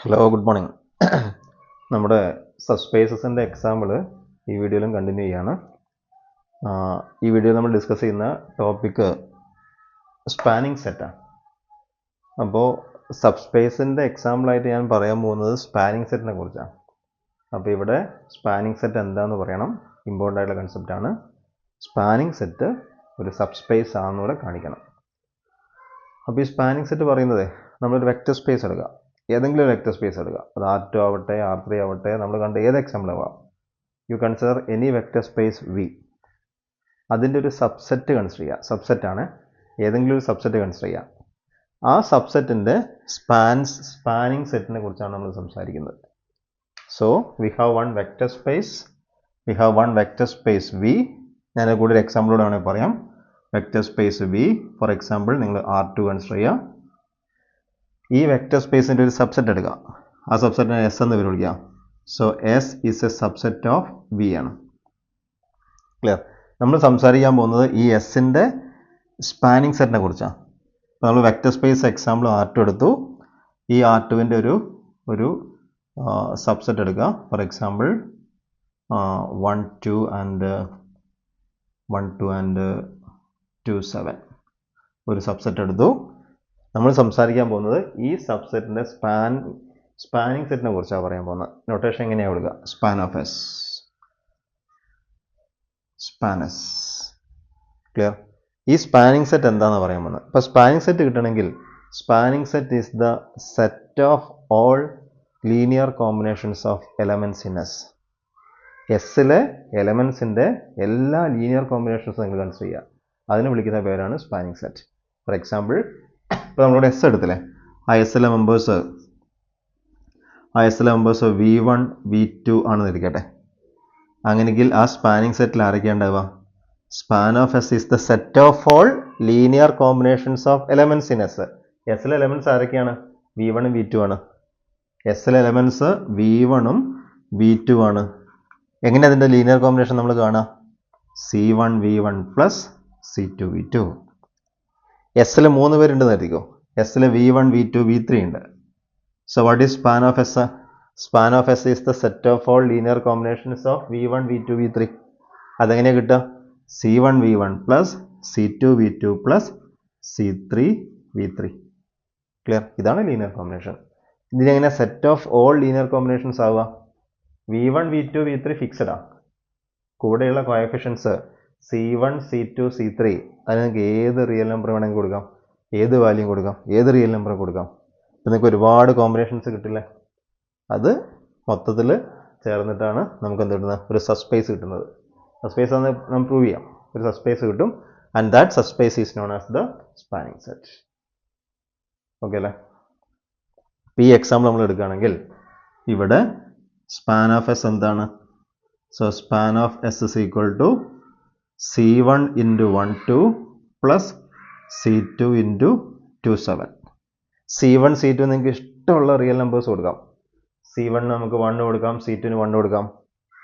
Hello good morning. നമ്മുടെ സബ്സ്പേസസിൻ്റെ example ഈ വീഡിയോയിലും കണ്ടിന്യൂ ചെയ്യാണ്. ഈ വീഡിയോയിൽ നമ്മൾ ഡിസ്കസ് ചെയ്യുന്ന ടോപ്പിക്ക് സ്പാനിങ് സെറ്റാണ്. അപ്പോൾ സബ്സ്പേസിൻ്റെ എക്സാമ്പിളായിട്ട് ഞാൻ പറയാൻ പോകുന്നത് സ്പാനിങ് സെറ്റിനെ കുറിച്ചാണ്. അപ്പോൾ ഇവിടെ സ്പാനിങ് സെറ്റ് എന്താണെന്ന് പറയണം. ഇമ്പോർട്ടൻ്റ് ആയിട്ടുള്ള കൺസെപ്റ്റാണ്. സ്പാനിങ് സെറ്റ് ഒരു സബ്സ്പേസ് ആണെന്നൂടെ കാണിക്കണം. അപ്പോൾ ഈ സ്പാനിങ് സെറ്റ് പറയുന്നത് നമ്മളൊരു വെക്റ്റർ സ്പേസ് എടുക്കുക, ഏതെങ്കിലും ഒരു വെക്റ്റർ സ്പേസ് എടുക്കുക. അത് R2 ആവട്ടെ, R3 ആവട്ടെ, നമ്മൾ കണ്ട ഏത് എക്സാമ്പിൾ ആവാം. You consider any vector space V. അതിൻ്റെ ഒരു സബ്സെറ്റ് കൺസിഡർ ചെയ്യുക. സബ്സെറ്റാണ്, ഏതെങ്കിലും ഒരു സബ്സെറ്റ് കൺസിഡർ ചെയ്യുക. ആ സബ്സെറ്റിൻ്റെ സ്പാനിങ് സെറ്റിനെ കുറിച്ചാണ് നമ്മൾ സംസാരിക്കുന്നത്. So we have one vector space V. ഞാൻ കൂടെ ഒരു എക്സാമ്പിളോട് വേണമെങ്കിൽ പറയാം. Vector space V, for example നിങ്ങൾ R2 കൺസിഡർ ചെയ്യുക. ഈ വെക്റ്റർ സ്പേസിൻ്റെ ഒരു സബ്സെറ്റ് എടുക്കുക. ആ സബ്സെറ്റിനെ എസ് എന്ന് വിളിക്കുക. So S is a subset of V ആണ്. ക്ലിയർ? നമ്മൾ സംസാരിക്കാൻ പോകുന്നത് ഈ എസിൻ്റെ സ്പാനിങ് സെറ്റിനെ കുറിച്ചാണ്. അപ്പോൾ നമ്മൾ വെക്റ്റർ സ്പേസ് എക്സാമ്പിൾ R2 എടുത്തു. ഈ R2വിൻ്റെ ഒരു സബ്സെറ്റ് എടുക്കുക. ഫോർ എക്സാമ്പിൾ 1, 2 and 2, 7 ഒരു സബ്സെറ്റ് എടുത്തു. നമ്മൾ സംസാരിക്കാൻ പോകുന്നത് ഈ സബ്സെറ്റിൻ്റെ സ്പാനിങ് സെറ്റിനെ കുറിച്ചാണ് പറയാൻ പോകുന്നത്. നൊട്ടേഷൻ എങ്ങനെയാണ് കൊടുക്കുക? Span of S, spans. Clear? ഈ സ്പാനിങ് സെറ്റ് എന്താണെന്ന് പറയാൻ പോകുന്നത്. ഇപ്പോൾ സ്പാനിങ് സെറ്റ് കിട്ടണമെങ്കിൽ spanning set is the set of all linear combinations of elements in S. എസ്സിലെ എലമെൻറ്റ്സിൻ്റെ എല്ലാ ലീനിയർ കോമ്പിനേഷൻസും നിങ്ങൾ കൺസിഡർ ചെയ്യുക. അതിന് വിളിക്കുന്ന പേരാണ് സ്പാനിങ് സെറ്റ്. ഫോർ എക്സാമ്പിൾ, ഇപ്പോൾ നമ്മളിവിടെ എസ് എടുത്തില്ലേ, ആ എസ്സിലെ മെമ്പേഴ്സ് V1 V2 ആണെന്ന് ഇരിക്കട്ടെ. അങ്ങനെയെങ്കിൽ ആ സ്പാനിങ് സെറ്റിൽ ആരൊക്കെയാണ് ഉണ്ടാവുക? Span of S is the set of all linear combinations of elements in S. എസ്സിലെ എലമെൻറ്റ്സ് ആരൊക്കെയാണ്? V1 ഉം V2 ആണ്. എസ്സിലെ എലമെൻറ്റ്സ് V1 ഉം V2 ആണ്. എങ്ങനെ അതിൻ്റെ ലീനിയർ കോമ്പിനേഷൻ നമ്മൾ കാണുക? C1 V1 plus C2 V2. എസ്സിൽ 3 പേരുണ്ടെന്ന് കരുതിക്കോ. എസ്സിൽ V1 V2 V3 ഉണ്ട്. So what is span of S? Span of S is the set of all linear combinations of V1 V2 V3. അതെങ്ങനെയാണ് കിട്ടുക? C1 V1 plus C2 V2 plus C3 V3. Clear? ഇതാണ് linear combination. ഇതിനെങ്ങനെ set of all linear combinations ആവുക? V1 V2 V3 ഫിക്സഡാ. കൂടെയുള്ള coefficients C1 C2 C3 അതിന് നിങ്ങൾക്ക് ഏത് real number വേണമെങ്കിൽ കൊടുക്കാം, ഏത് വാല്യൂ കൊടുക്കാം, ഏത് റിയൽ നമ്പർ കൊടുക്കാം. അപ്പോൾ നിങ്ങൾക്ക് ഒരുപാട് കോമ്പിനേഷൻസ് കിട്ടില്ലേ? അത് മൊത്തത്തിൽ ചേർന്നിട്ടാണ് നമുക്ക് എന്ത് കിട്ടുന്നത്? ഒരു സബ്സ്പേസ് കിട്ടുന്നത്. സബ്സ്പേസ് ആണെന്ന് നമുക്ക് പ്രൂവ് ചെയ്യാം. ഒരു സബ്സ്പേസ് കിട്ടും. And that subspace is known as the spanning set. Okay അല്ലേ? ഇപ്പോൾ ഈ എക്സാമ്പിൾ നമ്മൾ എടുക്കുകയാണെങ്കിൽ ഇവിടെ സ്പാൻ ഓഫ് എസ് എന്താണ്? So span of S is equal to C1 into 1 2 plus C2 into 2 7. C1 C2 നിങ്ങൾക്ക് ഇഷ്ടമുള്ള റിയൽ നമ്പേഴ്സ് കൊടുക്കാം. C1 നമുക്ക് 1 കൊടുക്കാം, C2 1 കൊടുക്കാം.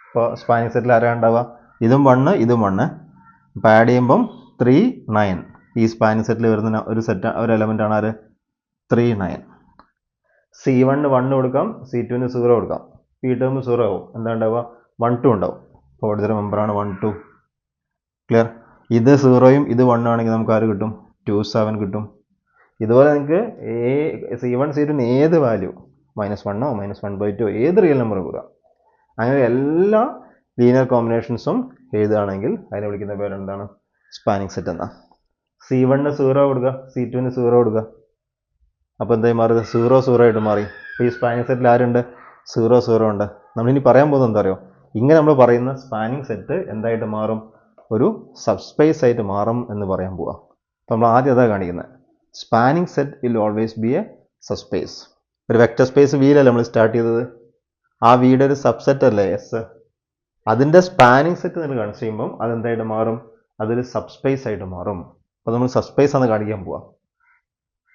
ഇപ്പോൾ സ്പാനിങ് സെറ്റിൽ ആരാണ് ഉണ്ടാവുക? ഇതും 1 ഇതും 1. ഇപ്പോൾ ആഡ് ചെയ്യുമ്പം 3 9. ഈ സ്പാനിങ് സെറ്റിൽ വരുന്ന ഒരു എലമെൻ്റ് ആണ് ആര്? 3 9. C1 1 കൊടുക്കാം, C2 0 കൊടുക്കാം. ഈ ടേം 0 ആവും. എന്താ ഉണ്ടാവുക? 1 2 ഉണ്ടാവും. അപ്പോൾ ഇവിടുത്തെ മെമ്പറാണ് 1 2. ക്ലിയർ? ഇത് 0യും ഇത് 1 ആണെങ്കിൽ നമുക്ക് ആര് കിട്ടും? 2 7 കിട്ടും. ഇതുപോലെ നിങ്ങൾക്ക് C1 C2 ഏത് വാല്യൂ -1 -1/2 ഏത് റിയൽ നമ്പർ കൊടുക്കാം. അങ്ങനെ എല്ലാ ലീനിയർ കോമ്പിനേഷൻസും എഴുതുകയാണെങ്കിൽ അതിനെ വിളിക്കുന്ന പേര് എന്താണ്? സ്പാനിങ് സെറ്റ് എന്നാ. C1 0 കൊടുക്കുക, C2 0 കൊടുക്കുക. അപ്പോൾ എന്തായി മാറുക? 0 0 ആയിട്ട് മാറി. അപ്പോൾ ഈ സ്പാനിങ് സെറ്റിൽ ആരുണ്ട്? 0 0 ഉണ്ട്. നമ്മളിനി പറയാൻ പോകുന്നത് എന്താ അറിയോ? ഇങ്ങനെ നമ്മൾ പറയുന്ന സ്പാനിങ് സെറ്റ് എന്തായിട്ട് മാറും? ഒരു സബ്സ്പേസ് ആയിട്ട് മാറും എന്ന് പറയാൻ പോവാ. അപ്പോൾ നമ്മൾ ആദ്യം അതാ കാണിക്കുന്നത്. Spanning set will always be a subspace. ഒരു വെക്റ്റർ സ്പേസ് വിയിലല്ലേ നമ്മൾ സ്റ്റാർട്ട് ചെയ്തത്? ആ വിയുടെ ഒരു സബ്സെറ്റ് അല്ലേ എസ്? അതിൻ്റെ സ്പാനിങ് സെറ്റ് നിങ്ങൾ കൺസിഡർ ചെയ്യുമ്പം അതെന്തായിട്ട് മാറും? അതൊരു സബ്സ്പേസ് ആയിട്ട് മാറും. അപ്പോൾ നമ്മൾ സബ്സ്പേസ് ആണ് കാണിക്കാൻ പോവാം.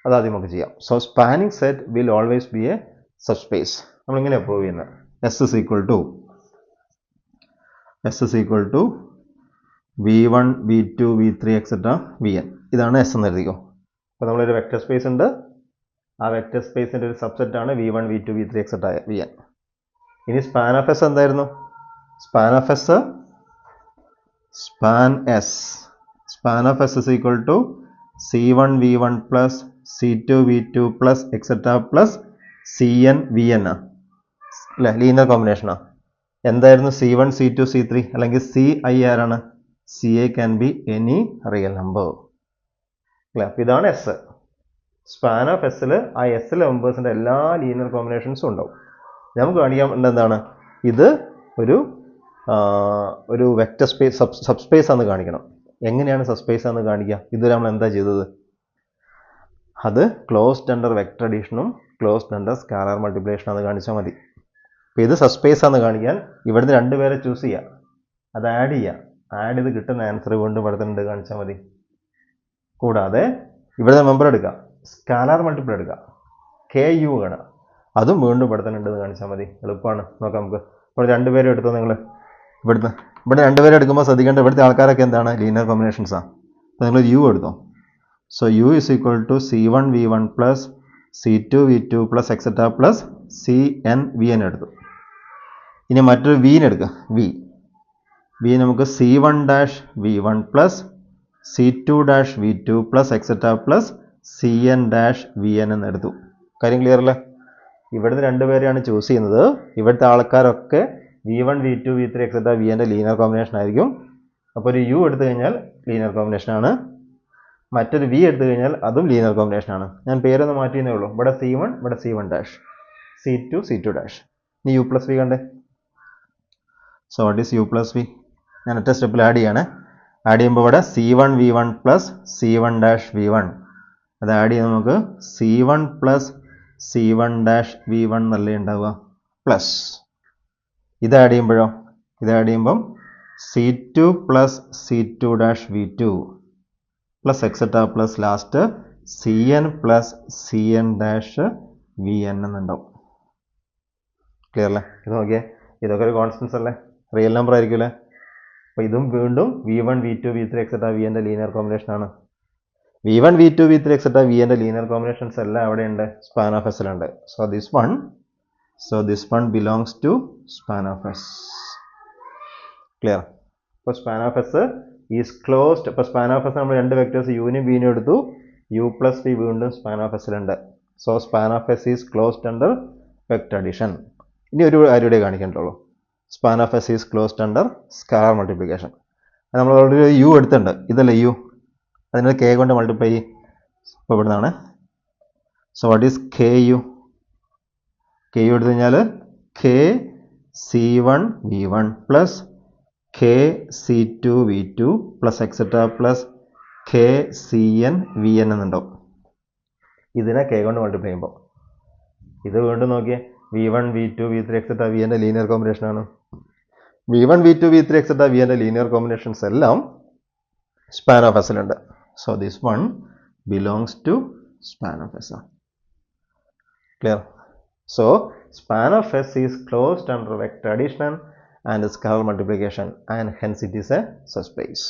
അതാദ്യം നമുക്ക് ചെയ്യാം. So spanning set will always be a subspace. നമ്മളിങ്ങനെയാണ് പ്രൂവ് ചെയ്യുന്നത്. S is equal to V1 V2 V3 etcetera Vn. ഇതാണ് എസ് എന്ന് എഴുതിക്കോ. അപ്പോൾ നമ്മളൊരു വെക്റ്റർ സ്പേസ് ഉണ്ട്. ആ വെക്റ്റർ സ്പേസിൻ്റെ ഒരു സബ്സെറ്റാണ് V1 V2 V3 etcetera Vn. ഇനി സ്പാൻ ഓഫ് എസ് എന്തായിരുന്നു? Span of S span of S is equal to C1 V1 plus C2 V2 plus etcetera plus Cn Vn അല്ലേ? ലീനിയർ കോമ്പിനേഷനാ. എന്തായിരുന്നു C1 C2 C3 അല്ലെങ്കിൽ Ci ആരാണ്? Ci can be any real number അല്ലേ? അപ്പോൾ ഇതാണ് S. Span of എസ്സിൽ ആ എസ്സിലെ മെമ്പേഴ്സിൻ്റെ എല്ലാ ലീനിയർ കോമ്പിനേഷൻസും ഉണ്ടാവും. നമുക്ക് കാണിക്കാൻ എന്താണ് ഇത് ഒരു വെക്റ്റർ സ്പേസ് സബ്സ്പേസ് ആണെന്ന് കാണിക്കണം. എങ്ങനെയാണ് സബ്സ്പേസ് ആണെന്ന് കാണിക്കുക? ഇതുവരെ നമ്മൾ എന്താ ചെയ്തത്? അത് ക്ലോസ്ഡ് അണ്ടർ വെക്റ്റർ അഡീഷനും ക്ലോസ്ഡ് അണ്ടർ സ്കാലർ മൾട്ടിപ്ലിക്കേഷനും അത് കാണിച്ചാൽ മതി. അപ്പോൾ ഇത് സബ്സ്പേസ് ആണെന്ന് കാണിക്കാൻ ഇവിടുന്ന് രണ്ടുപേരെ ചൂസ് ചെയ്യുക, അത് ആഡ് ചെയ്യുക. ആഡ് ചെയ്ത് കിട്ടുന്ന ആൻസർ വീണ്ടും ഇവിടുത്തെ കാണിച്ചാൽ മതി. കൂടാതെ ഇവിടുത്തെ മെമ്പർ എടുക്കുക, സ്കാലാർ മൾട്ടിപ്പിൾ എടുക്കുക, KU കാണുക, അതും വീണ്ടും ഇവിടെ തന്നെ ഉണ്ടെന്ന് കാണിച്ചാൽ മതി. എളുപ്പമാണ്. നോക്കാം നമുക്ക്. ഇപ്പോൾ രണ്ടുപേരും എടുത്തോ നിങ്ങൾ. ഇവിടെ രണ്ടുപേരും എടുക്കുമ്പോൾ ശ്രദ്ധിക്കേണ്ട ഇവിടുത്തെ ആൾക്കാരൊക്കെ എന്താണ്? ലീനിയർ കോമ്പിനേഷൻസാണ്. അപ്പോൾ നിങ്ങൾ U എടുത്തോ. So U is equal to C1 V1 plus C2 V2 plus etcetera plus Cn Vn എടുത്തു. ഇനി മറ്റൊരു വീൻ എടുക്കുക. വി നമുക്ക് C1 dash V1 plus C2 dash V2 plus etcetera plus Cn dash Vn എന്ന് എടുത്തു. കാര്യം ക്ലിയർ അല്ലേ? ഇവിടുന്ന് രണ്ടുപേരെയാണ് ചൂസ് ചെയ്യുന്നത്. ഇവിടുത്തെ ആൾക്കാരൊക്കെ V1 V2 V3 എക്സെട്ര Vൻ്റെ ലീനിയർ കോമ്പിനേഷൻ ആയിരിക്കും. അപ്പോൾ ഒരു U എടുത്തു കഴിഞ്ഞാൽ ലീനിയർ കോമ്പിനേഷനാണ്, മറ്റൊരു V എടുത്തു കഴിഞ്ഞാൽ അതും ലീനിയർ കോമ്പിനേഷനാണ്. ഞാൻ പേരൊന്ന് മാറ്റിയെന്നേ ഉള്ളൂ. ഇവിടെ C1, ഇവിടെ C1 dash, C2 C2 dash. ഇനി U പ്ലസ് V കണ്ടേ. So what is U plus V? ഞാൻ ഒറ്റ സ്റ്റെപ്പിൽ ആഡ് ചെയ്യാണ്. ആഡ് ചെയ്യുമ്പോൾ ഇവിടെ C1 V1 plus C1 dash V1, അത് ആഡ് ചെയ്ത് നമുക്ക് C1 plus C1 dash V1 എന്നല്ലേ ഉണ്ടാവുക, പ്ലസ് ഇത് ആഡ് ചെയ്യുമ്പോഴോ? ഇത് ആഡ് ചെയ്യുമ്പം C2 plus C2 dash V2 plus etcetera plus last Cn plus Cn dash Vn എന്നുണ്ടാവും. ക്ലിയർ അല്ലേ? ഇത് നോക്കിയേ, ഇതൊക്കെ ഒരു കോൺസ്റ്റൻസ് അല്ലേ, റിയൽ നമ്പർ ആയിരിക്കും അല്ലേ? അപ്പോൾ ഇതും വീണ്ടും V1 V2 V3 എക്സെട്ര Vൻ്റെ ലീനിയർ കോമ്പിനേഷനാണ്. V1 V2 V3 എക്സെട്ര Vൻ്റെ ലീനിയർ കോമ്പിനേഷൻസ് എല്ലാം എവിടെയുണ്ട്? സ്പാൻ ഓഫ് എസ്സിലുണ്ട്. So this one belongs to span of S. Clear? അപ്പോൾ span of S is closed. അപ്പോൾ സ്പാൻ ഓഫ് എസ് നമ്മൾ രണ്ട് വെക്ടേഴ്സ് യുനും വിനും എടുത്തു. U പ്ലസ് V വീണ്ടും സ്പാൻ ഓഫ് എസ്സിലുണ്ട്. So span of S is closed under vector addition. ഇനി ഒരു കാര്യയുടെ കാണിക്കേണ്ടുള്ളൂ. Span of S is closed under scalar multiplication. നമ്മൾ ഓൾറെഡി U എടുത്തിട്ടുണ്ട്. ഇതല്ലേ U, അതിനെ K കൊണ്ട് മൾട്ടിപ്ലൈ ചെയ്യും. ഇപ്പോൾ ഇവിടെ നിന്നാണ്. So what is KU? KU എടുത്തു കഴിഞ്ഞാൽ K C1 V1 plus K C2 V2 plus etcetera plus K Cn Vn എന്നുണ്ടാവും. ഇതിനെ K കൊണ്ട് മൾട്ടിപ്ലൈ ചെയ്യുമ്പോൾ ഇത് വീണ്ടും നോക്കിയേ, V1 V2 V3 എക്സെട്ര Vൻ്റെ ലീനിയർ കോമ്പിനേഷനാണ്. V1 V2 V3 എക്സെട്ര Vൻ്റെ ലീനിയർ കോമ്പിനേഷൻസ് എല്ലാം സ്പാൻ ഓഫ് എസ്സിലുണ്ട്. So this one belongs to span of S. Clear? So span of S is closed under vector addition and scalar multiplication, and hence it is a subspace.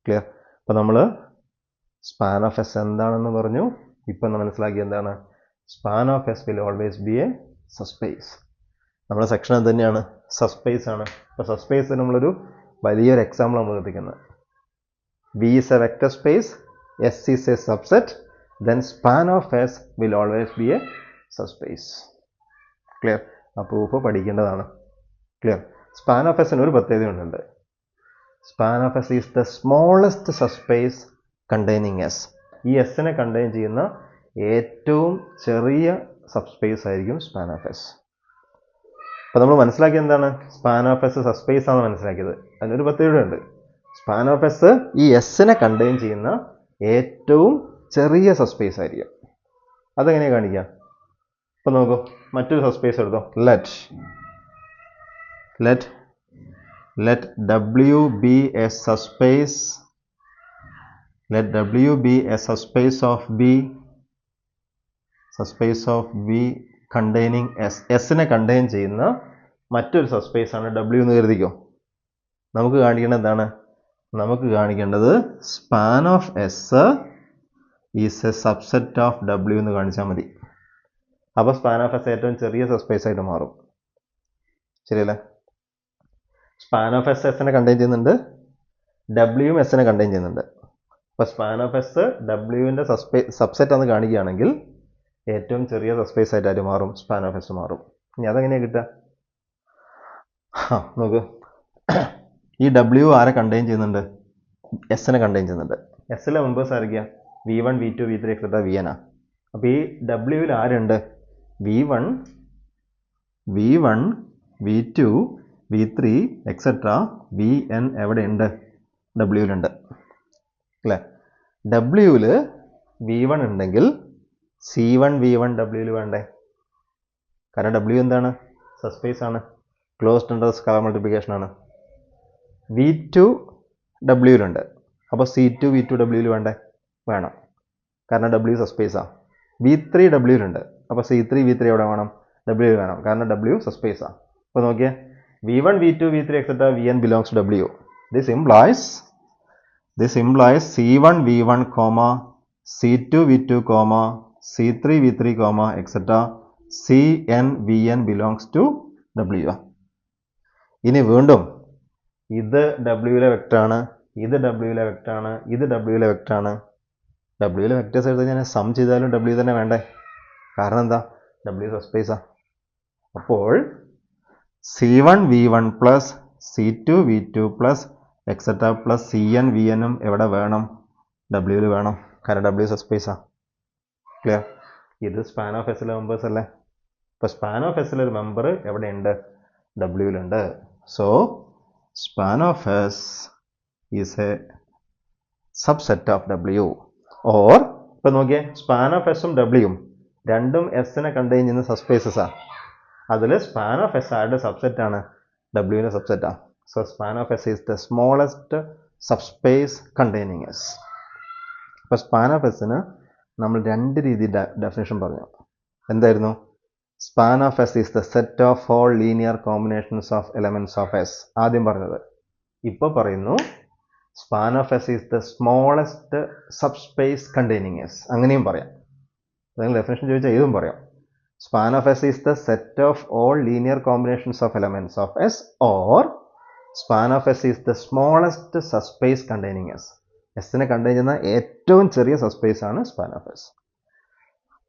Clear? അപ്പോൾ നമ്മൾ span of S എന്താണെന്ന് പറഞ്ഞു. ഇപ്പം മനസ്സിലാക്കി എന്താണ്? span of S will always be a subspace. നമ്മുടെ section അത് തന്നെയാണ്, സബ്സ്പേസ് ആണ്. അപ്പോൾ സബ്സ്പേസ് നമ്മളൊരു വലിയൊരു എക്സാമ്പിൾ നമ്മൾ എത്തിക്കുന്നത്. V is a vector space, S is a subset, then span of S will always be a subspace. Clear? ആ പ്രൂഫ് പഠിക്കേണ്ടതാണ്. ക്ലിയർ? സ്പാൻ ഓഫ് എസിന് ഒരു പ്രത്യേകതയുണ്ട്. Span of S is the smallest subspace containing S. ഈ എസിനെ contain ചെയ്യുന്ന ഏറ്റവും ചെറിയ subspace ആയിരിക്കും സ്പാൻ ഓഫ് എസ്. അപ്പോൾ നമ്മൾ മനസ്സിലാക്കിയത് എന്താണ്? സ്പാൻ ഓഫ് എസ് സബ്സ്പേസ് ആണ് മനസ്സിലാക്കിയത്. അതിനൊരു പ്രത്യേകതയുണ്ട്. സ്പാൻ ഓഫ് എസ് ഈ എസിനെ കണ്ടെയ്ൻ ചെയ്യുന്ന ഏറ്റവും ചെറിയ സബ്സ്പേസ് ആയിരിക്കും. അതെങ്ങനെയാണ് കാണിക്കുക? അപ്പോൾ നോക്കൂ, മറ്റൊരു സബ്സ്പേസ് എടുത്തോ. Let W be a subspace. Let W be a subspace of B containing S. എസിനെ കണ്ടെയ്ൻ ചെയ്യുന്ന മറ്റൊരു സബ്സ്പേസ് ആണ് W എന്ന് കരുതിക്കോ. നമുക്ക് കാണിക്കേണ്ടത് എന്താണ്? നമുക്ക് കാണിക്കേണ്ടത് span of S is a subset of W എന്ന് കാണിച്ചാൽ മതി. അപ്പോൾ സ്പാൻ ഓഫ് എസ് ഏറ്റവും ചെറിയ സബ്സ്പേസ് ആയിട്ട് മാറും. ശരിയല്ലേ? സ്പാൻ ഓഫ് എസ് എസിനെ കണ്ടെയ്ൻ ചെയ്യുന്നുണ്ട്, ഡബ്ല്യുവും എസിനെ കണ്ടെയ്ൻ ചെയ്യുന്നുണ്ട്. അപ്പോൾ സ്പാൻ ഓഫ് എസ് ഡബ്ല്യുവിൻ്റെ സബ്സെറ്റ് എന്ന് കാണിക്കുകയാണെങ്കിൽ ഏറ്റവും ചെറിയ സബ്സ്പേസ് ആയിട്ട് മാറും, സ്പാൻ ഓഫ് എസ് മാറും. ഇനി അതെങ്ങനെയാണ് കിട്ടുക? നോക്ക്, ഈ ഡബ്ല്യു ആരെ കണ്ടെയ്ൻ ചെയ്യുന്നുണ്ട്? എസിനെ കണ്ടെയ്ൻ ചെയ്യുന്നുണ്ട്. എസിലെ മെമ്പേഴ്സ് ആയിരിക്കാം V1 V2 V3 etcetera Vn. അപ്പോൾ ഈ ഡബ്ല്യുവിൽ ആരുണ്ട്? V1 V2 V3 etcetera Vn എവിടെയുണ്ട്? ഡബ്ല്യുവിലുണ്ട് അല്ലേ? ഡബ്ല്യുവിൽ V1 ഉണ്ടെങ്കിൽ C1 V1 ഡബ്ല്യുവിൽ വേണ്ടേ? കാരണം ഡബ്ല്യു എന്താണ്? സബ്സ്പേസ് ആണ്, ക്ലോസ്ഡ് അണ്ടർ സ്കാലർ മൾട്ടിപ്ലിക്കേഷൻ ആണ്. V2 ഡബ്ല്യുവിലുണ്ട്, അപ്പോൾ C2 V2 ഡബ്ല്യുവിൽ വേണ്ടേ? വേണം, കാരണം ഡബ്ല്യു സബ്സ്പേസാണ്. V3 ഡബ്ല്യുവിലുണ്ട്, അപ്പോൾ C3 V3 എവിടെ വേണം? ഡബ്ല്യു വേണം, കാരണം ഡബ്ല്യു സബ്സ്പേസാണ്. അപ്പോൾ നോക്കിയേ, V1 V2 V3 etcetera Vn belongs to W. This implies C1 V1, C2 V2, C3 V3, etcetera Cn Vn belongs to W. ഇനി വീണ്ടും ഇത് ഡബ്ല്യുവിലെ വെക്ടറാണ്, ഇത് ഡബ്ല്യുവിലെ വെക്ടറാണ്, ഇത് ഡബ്ല്യുവിലെ വെക്ടറാണ്. ഡബ്ല്യുവിലെ വെക്ടേഴ്സ് എടുത്ത് ഞാൻ സം ചെയ്താലും ഡബ്ല്യു തന്നെ വേണ്ടേ? കാരണം എന്താ? ഡബ്ല്യു സബ്സ്പേസാണ്. അപ്പോൾ C1 V1 plus C2 V2 plus etcetera plus Cn Vn എവിടെ വേണം? ഡബ്ല്യുവിൽ വേണം, കാരണം ഡബ്ല്യു സബ്സ്പേസാണ്. ക്ലിയർ? ഇത് സ്പാൻ ഓഫ് എസിലെ മെമ്പേഴ്സ് അല്ലേ? ഇപ്പോൾ സ്പാൻ ഓഫ് എസിലെ ഒരു മെമ്പർ എവിടെയുണ്ട്? ഡബ്ല്യുവിലുണ്ട്. So span of S is a subset of W. Or ഇപ്പോൾ നോക്കിയേ, സ്പാൻ ഓഫ് എസും ഡബ്ല്യുവും രണ്ടും എസിനെ കണ്ടെയ്ൻ ചെയ്യുന്ന സബ്സ്പേസസ് ആണ്. അതിൽ സ്പാൻ ഓഫ് എസ് ആരുടെ സബ്സെറ്റ് ആണ്? ഡബ്ല്യുവിൻ്റെ സബ്സെറ്റാണ്. So span of S is the smallest subspace containing S. അപ്പോൾ സ്പാൻ ഓഫ് എസിന് നമ്മൾ രണ്ട് രീതിയിൽ ഡെഫിനേഷൻ പറഞ്ഞു. എന്തായിരുന്നു? Span of S is the set of all linear combinations of elements of S, ആദ്യം പറഞ്ഞത്. ഇപ്പോൾ പറയുന്നു span of S is the smallest subspace containing S, അങ്ങനെയും പറയാം. നിങ്ങൾ ഡെഫിനേഷൻ ചോദിച്ചാൽ ഇതും പറയാം. Span of S is the set of all linear combinations of elements of S, or span of S is the smallest subspace containing S. എസിനെ contain ചെയ്യുന്ന ഏറ്റവും ചെറിയ സബ്സ്പേസ് ആണ് സ്പാൻ ഓഫ് എസ്.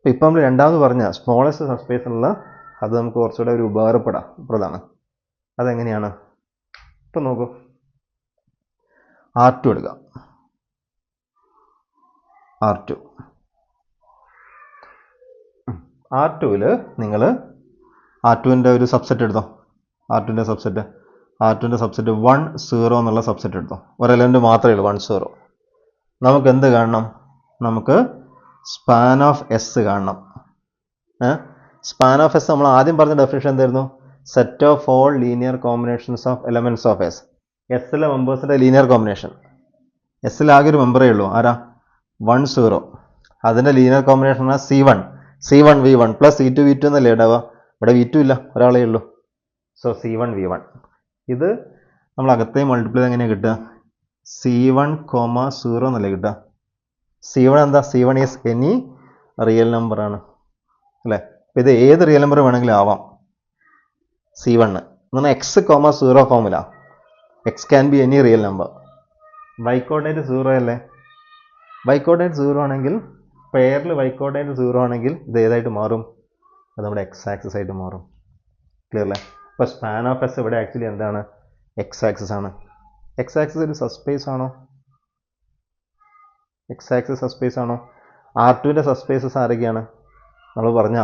ഇപ്പം നമ്മൾ രണ്ടാമത് പറഞ്ഞ സ്മോളസ്റ്റ് സബ്സ്പേസ് ഉള്ള അത് നമുക്ക് കുറച്ചുകൂടെ ഒരു ഉപകാരപ്പെടാം. അതെങ്ങനെയാണ്? ഇപ്പം നോക്കൂ, R2 എടുക്കുക. R2ൽ നിങ്ങൾ R2ൻ്റെ ഒരു സബ്സെറ്റ് എടുത്തോ. R2ൻ്റെ സബ്സെറ്റ് 1 0 എന്നുള്ള സബ്സെറ്റ് എടുത്തോ. ഒരു എലമെൻറ്റ് മാത്രമേ ഉള്ളൂ 1 0. നമുക്ക് എന്ത് കാണണം? നമുക്ക് സ്പാൻ ഓഫ് എസ് കാണണം. സ്പാൻ ഓഫ് എസ് നമ്മൾ ആദ്യം പറഞ്ഞ ഡെഫിനിഷൻ എന്തായിരുന്നു? Set of all linear combinations of elements of S. എസിലെ മെമ്പേഴ്സിൻ്റെ ലീനിയർ കോമ്പിനേഷൻ. എസിൽ ആകെ ഒരു മെമ്പറേ ഉള്ളൂ, ആരാ? 1 0. അതിൻ്റെ linear combination C1 V1 plus C2 V2 എന്നല്ലേ ഉണ്ടാവുക? ഇവിടെ V2 ഇല്ല, ഒരാളേ ഉള്ളൂ. So C1 V1. ഇത് നമ്മൾ അകത്തെ മൾട്ടിപ്ലൈ എങ്ങനെയാണ് കിട്ടുക? C1, 0 എന്നല്ലേ കിട്ടുക? C1 എന്താ? C1 is any real number ആണ് അല്ലേ? അപ്പോൾ ഇത് ഏത് റിയൽ നമ്പർ വേണമെങ്കിലും ആവാം. C1 എന്ന് പറഞ്ഞാൽ X, 0 ഫോമില. X can be any real number. Y coordinate 0 അല്ലേ? Y കോർഡിനേറ്റ് 0 ആണെങ്കിൽ, പെയറിൽ Y കോർഡിനേറ്റ് 0 ആണെങ്കിൽ ഇത് ഏതായിട്ട് മാറും? അത് നമ്മുടെ X ആക്സിസ് ആയിട്ട് മാറും. ക്ലിയർ അല്ലേ? അപ്പോൾ സ്പാൻ ഓഫ് എസ് ഇവിടെ ആക്ച്വലി എന്താണ്? X ആക്സിസ് ആണ്. X ആക്സിസ് ഒരു സബ്സ്പേസ് ആണോ? X ആക്സിസ് സബ്സ്പേസ് ആണോ? R2ൻ്റെ സബ്സ്പേസസ് ആരൊക്കെയാണ്? നമ്മൾ പറഞ്ഞ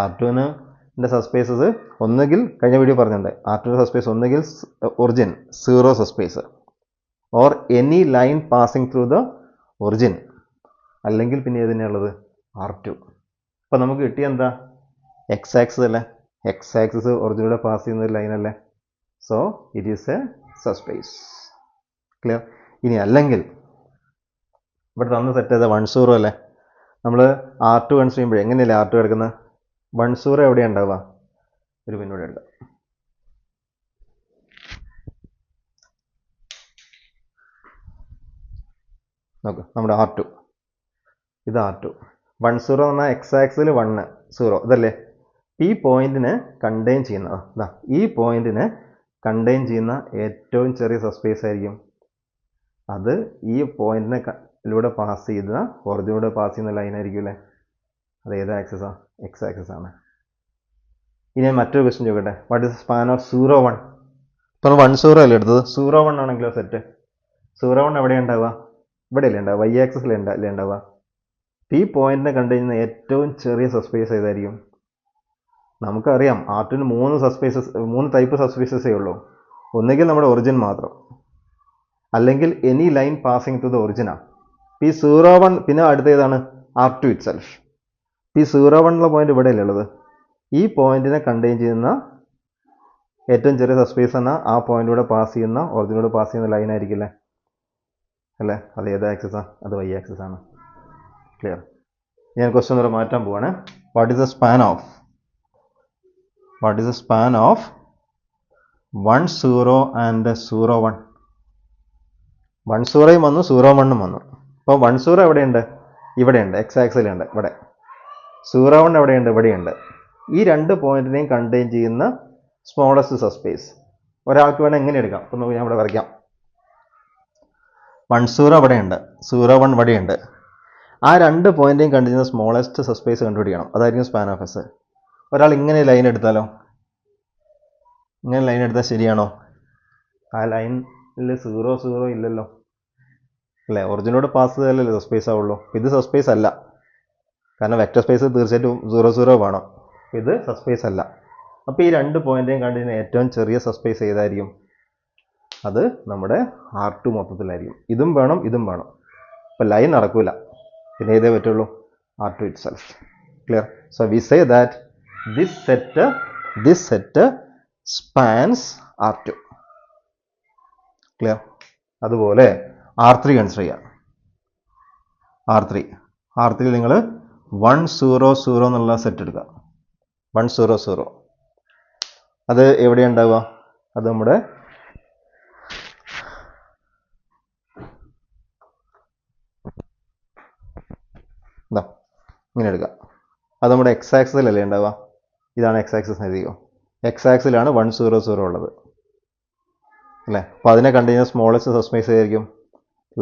R2ൻ്റെ സബ്സ്പേസസ് ഒന്നുകിൽ കഴിഞ്ഞ വീഡിയോ പറഞ്ഞിട്ടുണ്ട്, R2ൻ്റെ സബ്സ്പേസ് ഒന്നുകിൽ origin 0 subspace, or any line passing through the origin, അല്ലെങ്കിൽ പിന്നെ ഏത് തന്നെയുള്ളത്? R2. അപ്പോൾ നമുക്ക് കിട്ടിയ എന്താ? X ആക്സിസ് അല്ലേ? X ആക്സിസ് ഒറിജിനിലൂടെ പാസ് ചെയ്യുന്ന ഒരു ലൈൻ അല്ലേ? So it is a subspace. Clear? ഇനി അല്ലെങ്കിൽ ഇവിടെ തന്ന സെറ്റ് ചെയ്ത 1 0 അല്ലേ? നമ്മൾ R2 കൺസിഡർ ചെയ്യുമ്പോൾ എങ്ങനെയല്ലേ R2 കിടക്കുന്നത്? 1 0 എവിടെയാണ് ഉണ്ടാവുക? ഒരു പിന്നോടെ ഉണ്ട്. നോക്ക്, നമ്മുടെ R2 ഇത് R2. 1 0 എന്ന് പറഞ്ഞാൽ X ആക്സിൽ 1, 0 ഇതല്ലേ? ഈ പോയിന്റിനെ കണ്ടെയ്ൻ ചെയ്യുന്ന ഈ പോയിന്റിനെ കണ്ടെയ്ൻ ചെയ്യുന്ന ഏറ്റവും ചെറിയ സബ്സ്പേസ് ആയിരിക്കും. അത് ഈ പോയിന്റിനെ ലൂടെ പാസ് ചെയ്യുന്ന ഒറിജിനിലൂടെ പാസ് ചെയ്യുന്ന ലൈൻ ആയിരിക്കും അല്ലേ? അത് ഏത് ആക്സിസാണ്? എക്സ് ആക്സിസ് ആണ്. ഇനി ഞാൻ മറ്റൊരു ക്വസ്റ്റ്യൻ ചോദിക്കട്ടെ. What is span of 0 1? ഇപ്പോൾ 1 0 അല്ലേ എടുത്തത്? 0 1 ആണെങ്കിലോ സെറ്റ് 0 1 എവിടെയാണ് ഉണ്ടാവുക? ഇവിടെ അല്ലേ ഉണ്ടാവുക? വൈ ആക്സിസിൽ അല്ലേ ഉണ്ടാവുക? ഈ പോയിന്റിനെ കണ്ടുകഴിഞ്ഞാൽ ഏറ്റവും ചെറിയ സബ്സ്പേസ് ഏതായിരിക്കും? നമുക്കറിയാം ആർട്ടിന് 3 ടൈപ്പ് സബ്സ്പേസസേ ഉള്ളൂ. ഒന്നുകിൽ നമ്മുടെ ഒറിജിൻ മാത്രം, അല്ലെങ്കിൽ any line passing to the ഒറിജിനാണ്. ഈ 0 1 പിന്നെ അടുത്ത ഏതാണ്? R2 it self. ഈ 0 1 ഉള്ള പോയിന്റ് ഇവിടെ അല്ലേ ഉള്ളത്? ഈ പോയിന്റിനെ കണ്ടെയ്ൻ ചെയ്യുന്ന ഏറ്റവും ചെറിയ സബ്സ്പേസ് എന്നാൽ ആ പോയിന്റിലൂടെ പാസ് ചെയ്യുന്ന ഒറിജിനിലൂടെ പാസ് ചെയ്യുന്ന ലൈൻ ആയിരിക്കില്ലേ അല്ലേ? അത് ഏത് ആക്സിസാണ്? അത് വൈ ആക്സിസ് ആണ്. ക്ലിയർ? ഞാൻ ക്വസ്റ്റ്യൻ വരെ മാറ്റാൻ പോവാണ്. What is the span of 1 0 and 0 1? 1 0 വന്നു, 0 1 വന്നു. അപ്പോൾ 1 0 എവിടെയുണ്ട്? ഇവിടെയുണ്ട്, എക്സ് ആക്സിലുണ്ട് ഇവിടെ. 0 1 എവിടെയുണ്ട്? ഇവിടെയുണ്ട്. ഈ രണ്ട് പോയിന്റിനെയും കണ്ടെയ്ൻ ചെയ്യുന്ന സ്മോളസ്റ്റ് സബ്സ്പേസ് ഒരാൾക്ക് വേണം എങ്ങനെ എടുക്കാം? അപ്പോൾ നമുക്ക് ഞാൻ ഇവിടെ വരയ്ക്കാം. 1 0 ഇവിടെയുണ്ട്, 0 1 ഇവിടെയുണ്ട്. ആ രണ്ട് പോയിന്റേയും കണ്ടെയ്ൻ ചെയ്യുന്ന സ്മോളസ്റ്റ് സബ്സ്പേസ് കണ്ടുപിടിക്കണം. അതായിരിക്കും സ്പാൻ ഓഫ് എസ്. ഒരാൾ ഇങ്ങനെ ലൈൻ എടുത്താലോ? ഇങ്ങനെ ലൈൻ എടുത്താൽ ശരിയാണോ? ആ ലൈനിൽ 0 0 ഇല്ലല്ലോ അല്ലേ? ഒറിജിനോട് പാസ് ചെയ്താലല്ലേ സബ്സ്പേസ് ആവുള്ളൂ. ഇത് സബ്സ്പേസ് അല്ല, കാരണം വെക്റ്റർ സ്പേസ് തീർച്ചയായിട്ടും 0 0 വേണം. ഇത് സബ്സ്പേസ് അല്ല. അപ്പോൾ ഈ രണ്ട് പോയിന്റേയും കണ്ടുകഴിഞ്ഞാൽ ഏറ്റവും ചെറിയ സബ്സ്പേസ് ഏതായിരിക്കും? അത് നമ്മുടെ R2 മൊത്തത്തിലായിരിക്കും. ഇതും വേണം, ഇതും വേണം. അപ്പോൾ ലൈൻ നടക്കൂല, പിന്നെ ഏതേ പറ്റുള്ളൂ? R2 it self. Clear? So we say that this set spans R2. Clear? അതുപോലെ R3 കൺസിഡർ ചെയ്യാം. R3 നിങ്ങൾ 1 0 0 എന്നുള്ള സെറ്റ് എടുക്കുക. 1 0 0 അത് എവിടെയാണ് ഉണ്ടാവുക? അത് നമ്മുടെ ഇങ്ങനെ എടുക്കുക. അത് നമ്മുടെ എക്സ് ആക്സിലല്ലേ ഉണ്ടാവുക? ഇതാണ് എക്സ് ആക്സിസ് എഴുതിയോ? എക്സ് ആക്സിലാണ് 1 0 0 ഉള്ളത് അല്ലേ? അപ്പോൾ അതിനെ കണ്ടുകഴിഞ്ഞാൽ സ്മോളസ്റ്റ് സബ്സ്പേസ് ആയിരിക്കും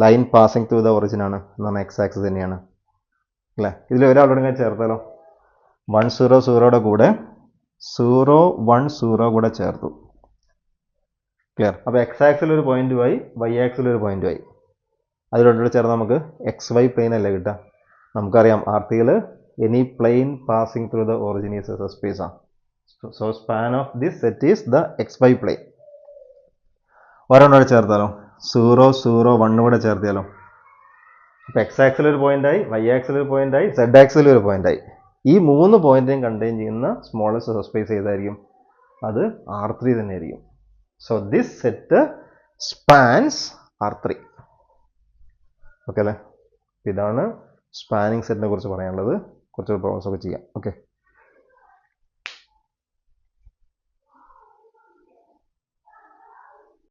line passing through the origin ആണ് എന്ന് പറഞ്ഞാൽ എക്സ് ആക്സിസ് തന്നെയാണ് അല്ലേ? ഇതിൽ ഒരാളോട് ഇങ്ങനെ ചേർത്താലോ? 1 0 0യുടെ കൂടെ 0 1 0 കൂടെ ചേർത്തു. ക്ലിയർ? അപ്പോൾ എക്സ് ആക്സിൽ ഒരു പോയിന്റുമായി, വൈ ആക്സിൽ ഒരു പോയിന്റുമായി. അത് രണ്ടുകൂടെ ചേർന്ന് നമുക്ക് എക്സ് വൈ പ്ലെയിൻ അല്ലേ കിട്ടുക? നമുക്കറിയാം ആർട്ടിയിൽ any plane passing through the origin is a subspace ആണ്. So span of this set is the X Y plane. ഒരെണ്ണോടെ ചേർത്താലോ? 0 0 1 കൂടെ ചേർത്തിയാലോ? അപ്പോൾ എക്സ് ആക്സിൽ ഒരു പോയിന്റായി, വൈ ആക്സിൽ ഒരു പോയിന്റായി, സെഡ് ആക്സിൽ ഒരു പോയിന്റായി. ഈ 3 പോയിന്റേയും കണ്ടെയ്ൻ ചെയ്യുന്ന സ്മോളസ്റ്റ് സബ്സ്പേസ് ഏതായിരിക്കും? അത് R3 തന്നെ ആയിരിക്കും. So this set spans R3. Okay അല്ലേ? ഇതാണ് സ്പാനിങ് സെറ്റിനെ കുറിച്ച് പറയാനുള്ളത്. കുറച്ച് പ്രോബ്ലംസ് ഒക്കെ ചെയ്യാം. ഓക്കെ.